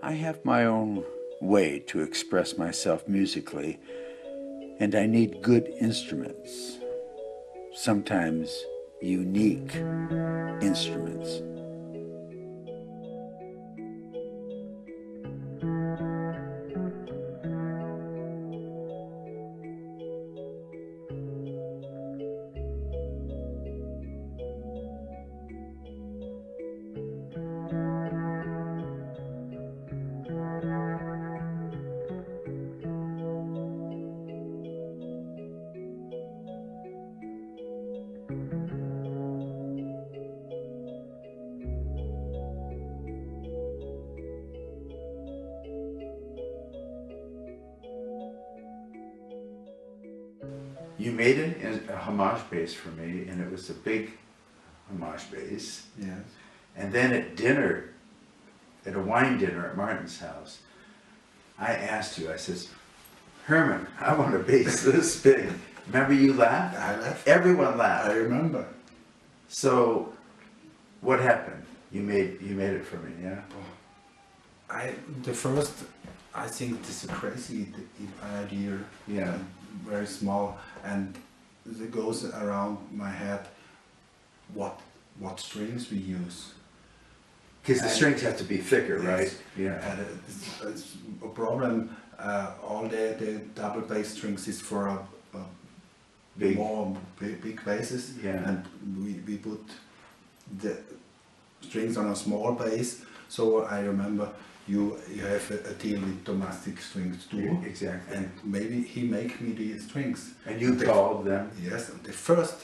I have my own way to express myself musically, and I need good instruments, sometimes unique instruments. You made a Hemage bass for me, and it was a big Hemage bass. Yes. And then at dinner, at a wine dinner at Martin's house, I asked you, I says, Herman, I want a bass this big. Remember you laughed? I laughed. Everyone laughed. I remember. So, what happened? You made it for me, yeah? I think this is a crazy idea. Yeah. Very small, and it goes around my head. What strings we use? Because the strings have to be thicker, Yes. right? Yeah. And it's a problem. All the double bass strings is for a Big. more big basses, Yeah. and we put the strings on a small bass. So I remember you have a deal with domestic strings too. Yeah, exactly. And maybe he make me the strings. And you called them? Yes, and the first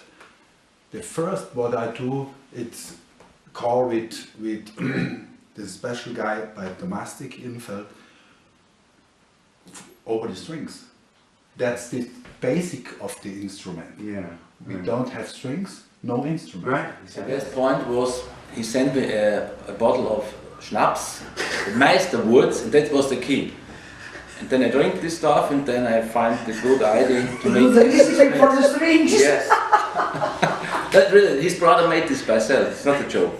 what I do, it's call with the special guy by domestic Infeld over the strings. That's the basic of the instrument. Yeah. We don't have strings, no instrument. Right. The best point was he sent me a bottle of schnapps, the Meister Woods, and that was the key. And then I drink this stuff, and then I find the good idea to make the music for the strings. Yes. That really, his brother made this by himself. It's not a joke.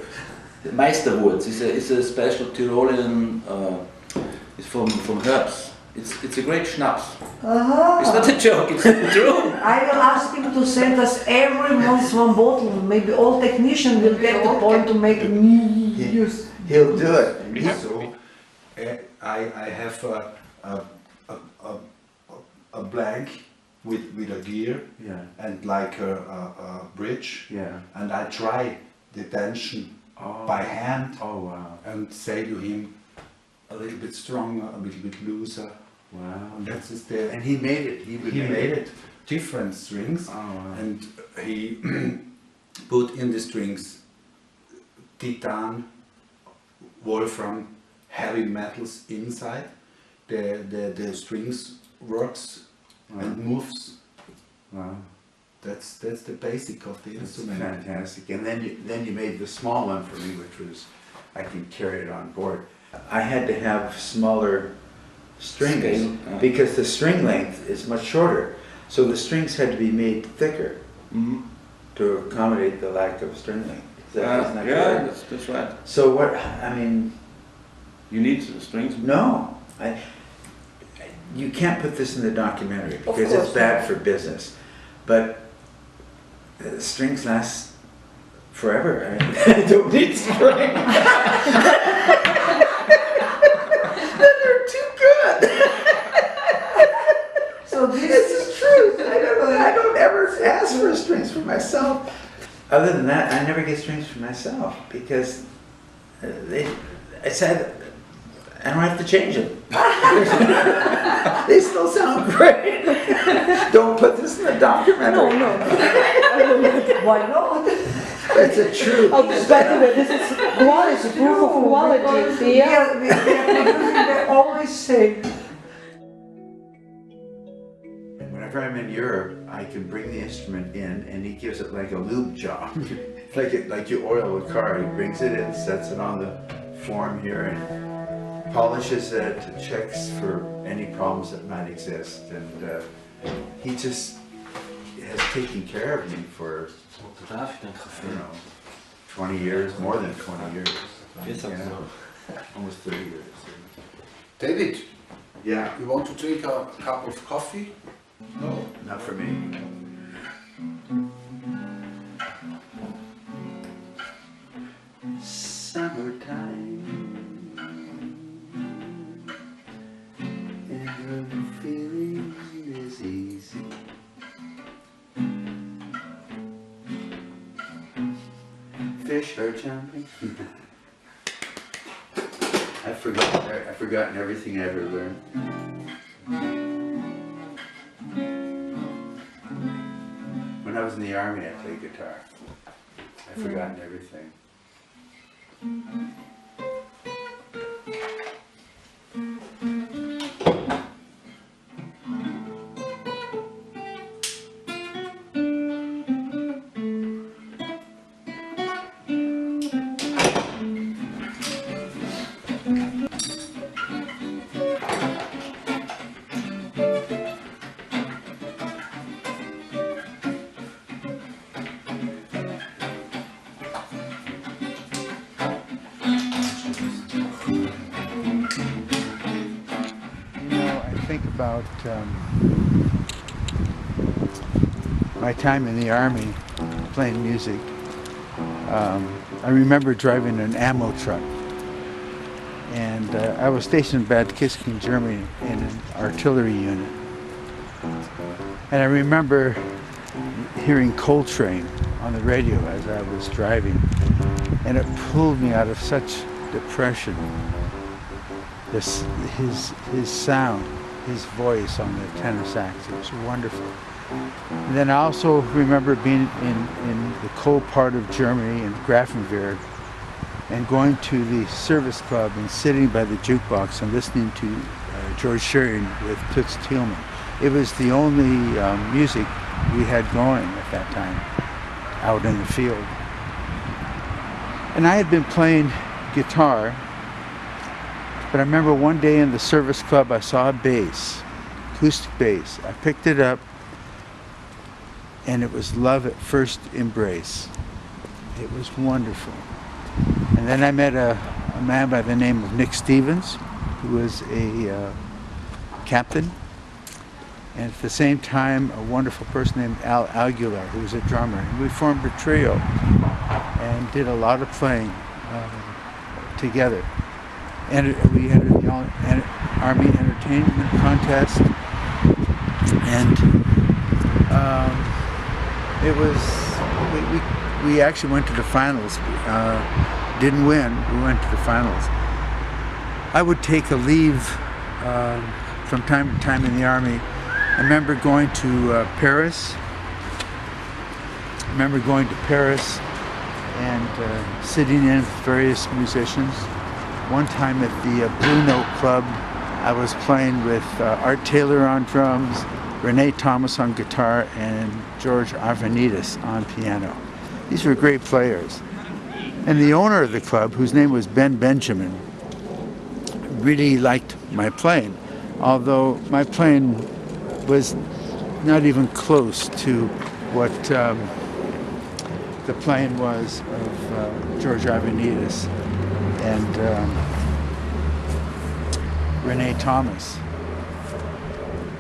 The Meister Woods is a special Tyrolean. It's from herbs. It's a great schnapps. It's not a joke. It's true. I will ask him to send us every month one bottle. Maybe all technicians will get the point to make me use. He'll do it. So I have a blank with a gear, Yeah. and like a bridge, Yeah. and I try the tension Oh. by hand Oh, wow. and say to him a little bit stronger, a little bit looser. Wow. And that is the And he made it. He made it different strings, Oh, wow. and he put in the strings titan, wolfram, heavy metals inside. The strings works and moves. Wow. That's the basic of the It's instrument. fantastic. And then you made the small one for me, which was, I can carry it on board. I had to have smaller strings Scale, yeah. because the string length is much shorter. So the strings had to be made thicker to accommodate the lack of string length. Isn't that Yeah, correct? that's right. So what, I mean, You need the strings. no. You can't put this in the documentary because course it's bad not. for business. But the strings last forever. I mean, I don't need strings. They're too good. So This is true. I don't ever ask for strings for myself. Other than that, I never get strings for myself because I said I don't have to change them. They still sound great. Don't put this in the documentary. no. Why not? It's a truth. Oh, by the way, this is quality, proof of quality. Yeah. They always say. Whenever I'm in Europe, I can bring the instrument in, and he gives it like a lube job, like you oil a car. He brings it in, sets it on the form here, and polishes it, checks for any problems that might exist, and he just has taken care of me for, I don't know, 20 years, more than 20 years. Yes, you know. almost 30 years. David, Yeah, you want to drink a cup of coffee? no, not for me. Summertime, and the feeling is easy. Fish are jumping. I've forgotten everything I ever learned. When I was in the army, I played guitar. I've forgotten everything. Think about my time in the army playing music. I remember driving an ammo truck, and I was stationed in Bad Kisking, Germany, in an artillery unit. And I remember hearing Coltrane on the radio as I was driving, and it pulled me out of such depression. His sound, his voice on the tenor sax, it was wonderful. And then I also remember being in the cold part of Germany, in Grafenberg, and going to the service club and sitting by the jukebox and listening to George Shearing with Toots Thielman. It was the only music we had going at that time, out in the field. And I had been playing guitar, but I remember one day in the service club I saw a bass, acoustic bass. I picked it up, and it was love at first embrace. It was wonderful. And then I met a man by the name of Nick Stevens, who was a captain, and at the same time a wonderful person named Al Aguilar, who was a drummer. And we formed a trio and did a lot of playing together. And we had an Army entertainment contest, and it was, we actually went to the finals. Didn't win, we went to the finals. I would take a leave from time to time in the Army. I remember going to Paris. And sitting in with various musicians. One time at the Blue Note Club, I was playing with Art Taylor on drums, Renee Thomas on guitar, and George Arvanitis on piano. These were great players. And the owner of the club, whose name was Ben Benjamin, really liked my playing, although my playing was not even close to what the playing was of George Arvanitis and Renee Thomas.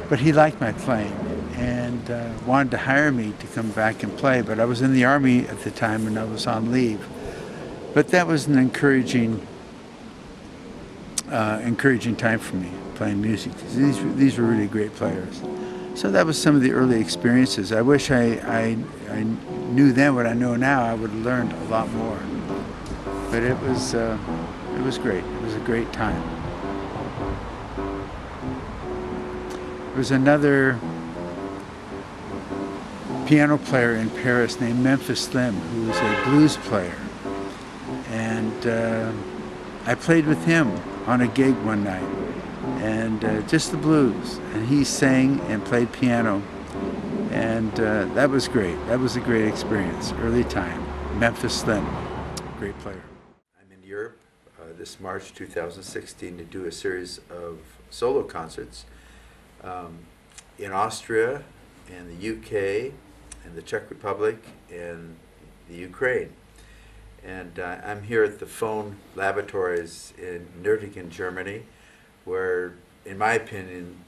But he liked my playing and wanted to hire me to come back and play, but I was in the Army at the time and I was on leave. But that was an encouraging time for me, playing music. These were really great players. So that was some of the early experiences. I wish I knew then what I know now. I would have learned a lot more. But it was great. It was a great time. There was another piano player in Paris named Memphis Slim, who was a blues player. And I played with him on a gig one night, and just the blues. And he sang and played piano, and that was great. That was a great experience, early time. Memphis Slim, great player. I'm in Europe this March 2016 to do a series of solo concerts in Austria, and the UK, and the Czech Republic, and the Ukraine. And I'm here at the phone laboratories in Unending, Germany, where, in my opinion,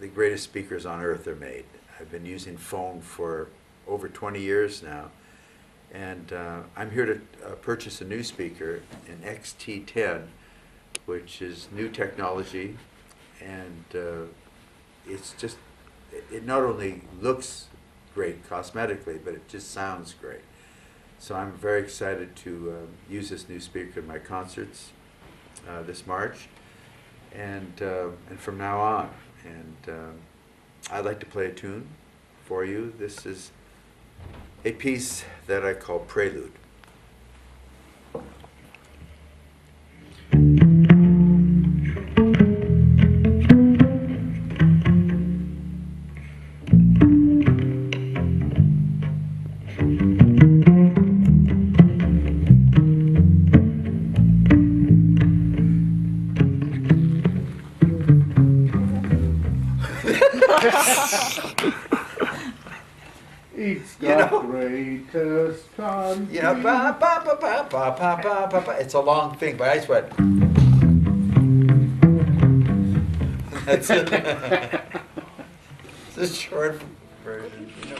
the greatest speakers on earth are made. I've been using phone for over 20 years now, and I'm here to purchase a new speaker, an XT10, which is new technology, and it's just, it not only looks great cosmetically, but it just sounds great. So I'm very excited to use this new speaker in my concerts this March, and from now on. And I'd like to play a tune for you. This is a piece that I call Prelude. It's the greatest time. You know, ba, ba, ba, ba, ba, ba, ba, ba, ba. It's a long thing, but I just went. That's it. It's a short version. You know.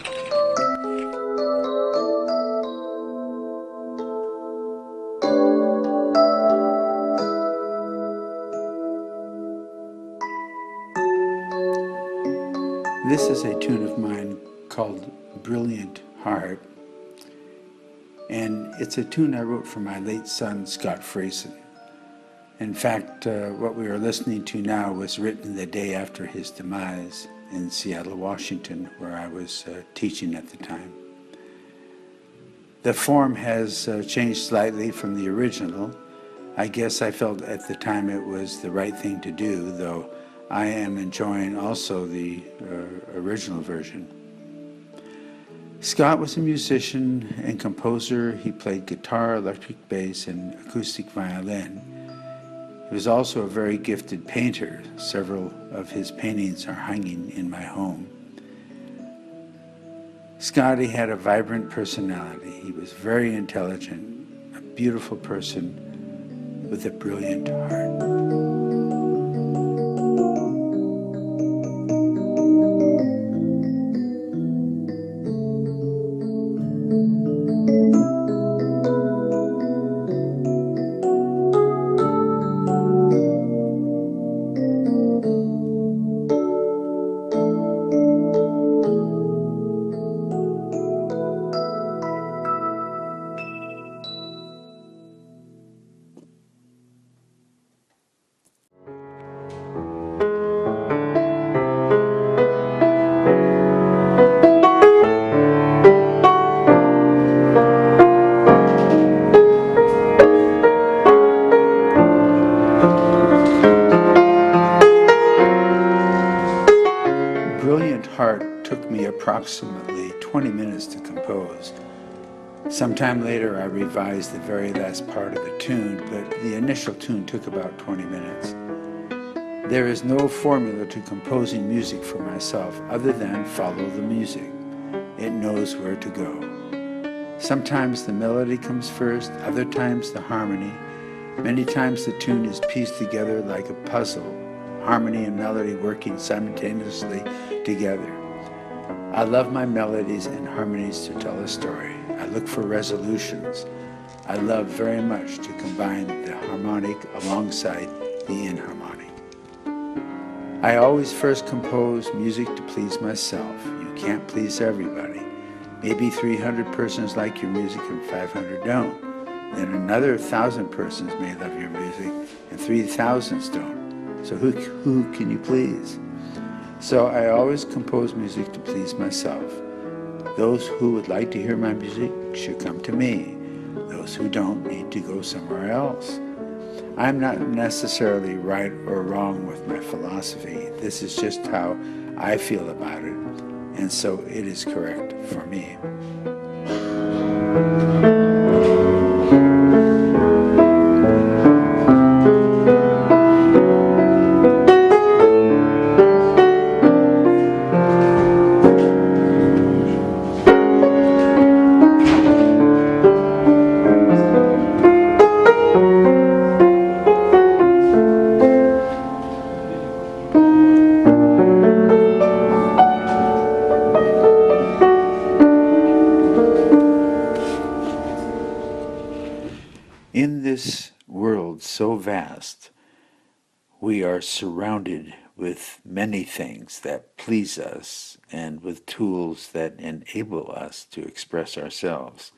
This is a tune of mine called Brilliant Heart, and it's a tune I wrote for my late son, Scott Friesen. In fact, what we are listening to now was written the day after his demise in Seattle, Washington, where I was teaching at the time. The form has changed slightly from the original. I guess I felt at the time it was the right thing to do, though I am enjoying also the original version. Scott was a musician and composer. He played guitar, electric bass, and acoustic violin. He was also a very gifted painter. Several of his paintings are hanging in my home. Scotty had a vibrant personality. He was very intelligent, a beautiful person with a brilliant heart. Approximately 20 minutes to compose. Sometime later I revised the very last part of the tune, but the initial tune took about 20 minutes. There is no formula to composing music for myself other than follow the music. It knows where to go. Sometimes the melody comes first, other times the harmony. Many times the tune is pieced together like a puzzle, harmony and melody working simultaneously together. I love my melodies and harmonies to tell a story. I look for resolutions. I love very much to combine the harmonic alongside the inharmonic. I always first compose music to please myself. You can't please everybody. Maybe 300 persons like your music and 500 don't. Then another 1,000 persons may love your music and 3,000 don't. So who can you please? So I always compose music to please myself. Those who would like to hear my music should come to me. Those who don't need to go somewhere else. I'm not necessarily right or wrong with my philosophy. This is just how I feel about it, and so it is correct for me. In this world so vast, we are surrounded with many things that please us and with tools that enable us to express ourselves,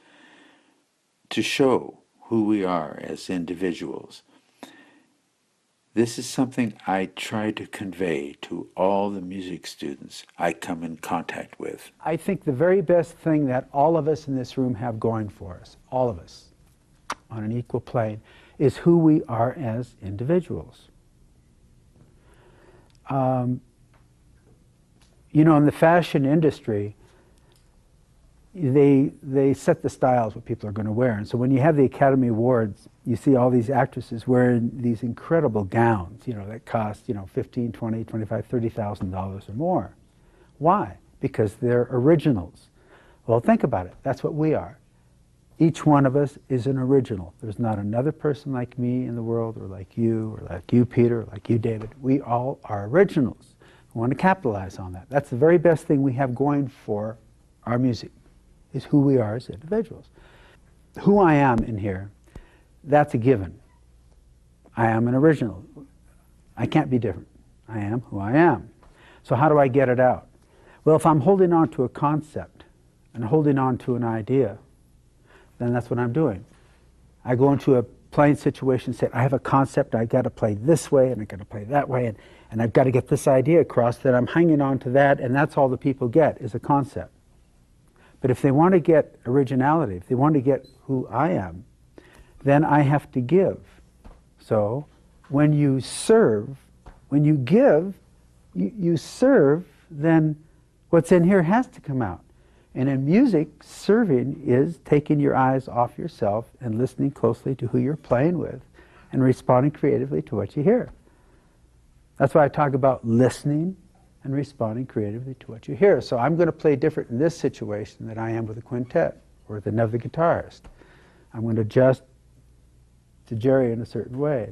to show who we are as individuals. This is something I try to convey to all the music students I come in contact with. I think the very best thing that all of us in this room have going for us, all of us, on an equal plane, is who we are as individuals. You know, in the fashion industry, they set the styles what people are going to wear. And so when you have the Academy Awards, you see all these actresses wearing these incredible gowns, you know, that cost, you know, $15,000, $20,000, $25,000, $30,000 or more. Why? Because they're originals. Well, think about it. That's what we are. Each one of us is an original. There's not another person like me in the world, or like you, Peter, or like you, David. We all are originals. We want to capitalize on that. That's the very best thing we have going for our music, is who we are as individuals. Who I am in here, that's a given. I am an original. I can't be different. I am who I am. So how do I get it out? Well, if I'm holding on to a concept and holding on to an idea, then that's what I'm doing. I go into a playing situation, say, I have a concept, I got to play this way, and I got to play that way, and I've got to get this idea across, that I'm hanging on to that, and that's all the people get, is a concept. But if they want to get originality, if they want to get who I am, then I have to give. So when you serve, when you give, you serve, then what's in here has to come out. And in music, serving is taking your eyes off yourself and listening closely to who you're playing with and responding creatively to what you hear. That's why I talk about listening and responding creatively to what you hear. So I'm going to play different in this situation than I am with a quintet or with another guitarist. I'm going to adjust to Jerry in a certain way.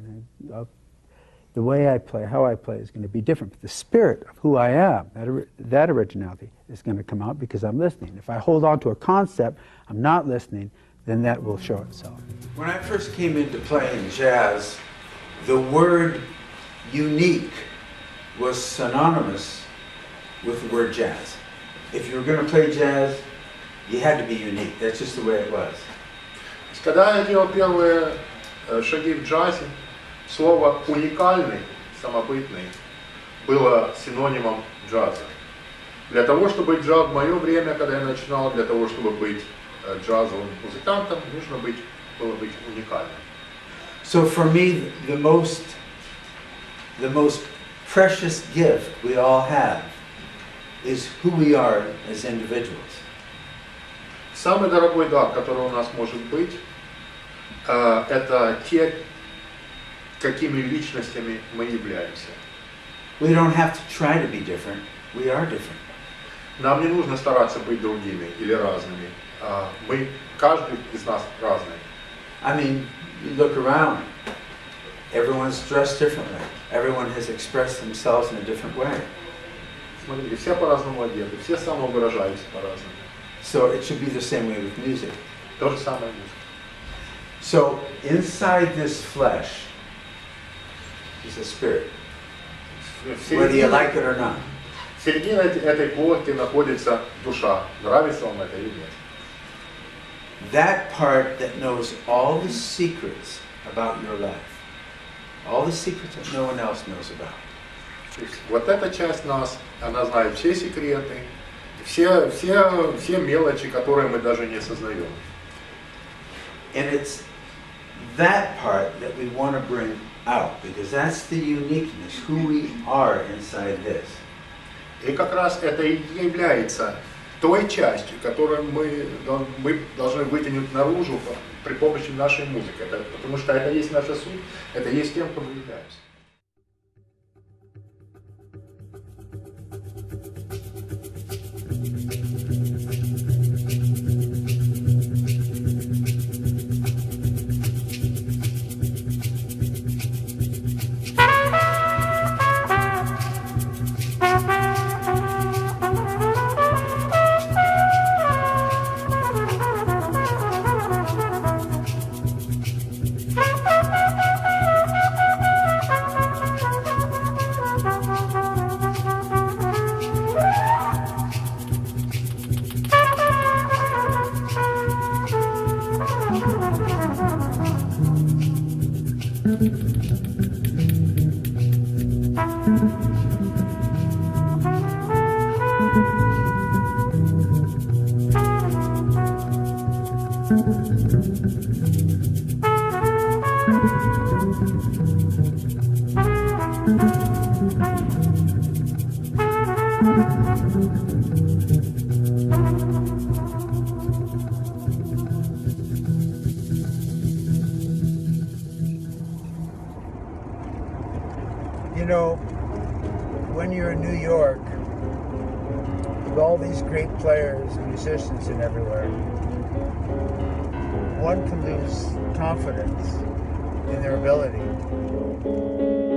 The way I play, how I play is going to be different. But the spirit of who I am, that originality, is going to come out because I'm listening. If I hold on to a concept, I'm not listening, then that will show itself. When I first came into playing jazz, the word unique was synonymous with the word jazz. If you were going to play jazz, you had to be unique. That's just the way it was. Когда я делал первые шаги в джазе, слово «уникальный», «самобытный» было синонимом джаза. Для того, чтобы быть джаз в мое время, когда я начинал, для того, чтобы быть джазовым музыкантом, нужно было быть уникальным. So for me, the most precious gift we all have is who we are as individuals. Самый дорогой дар, который у нас может быть, это те, какими личностями мы являемся. We don't have to try to be different. We are different. Нам не нужно стараться быть другими или разными. Каждый из нас разный. I mean, you look around. Everyone's dressed differently. Everyone has expressed themselves in a different way. Смотрите, все по-разному одеты, все самовыражаются по-разному. So it should be the same way with music. То же самое музыка. So inside this flesh is a spirit, whether you like it or not. В середине этой плоти находится душа. Нравится вам это или нет? That part that knows all the secrets about your life, all the secrets that no one else knows about. То есть вот эта часть нас, она знает все секреты, все мелочи, которые мы даже не сознаем. And it's that part that we want to bring out, because that's the uniqueness, who we are inside this. И как раз это и является той частью, которую мы должны вытянуть наружу при помощи нашей музыки. Потому что это есть наша суть, это есть тем, кто мы являемся. You know, when you're in New York, with all these great players and musicians and everywhere, one can lose confidence in their ability.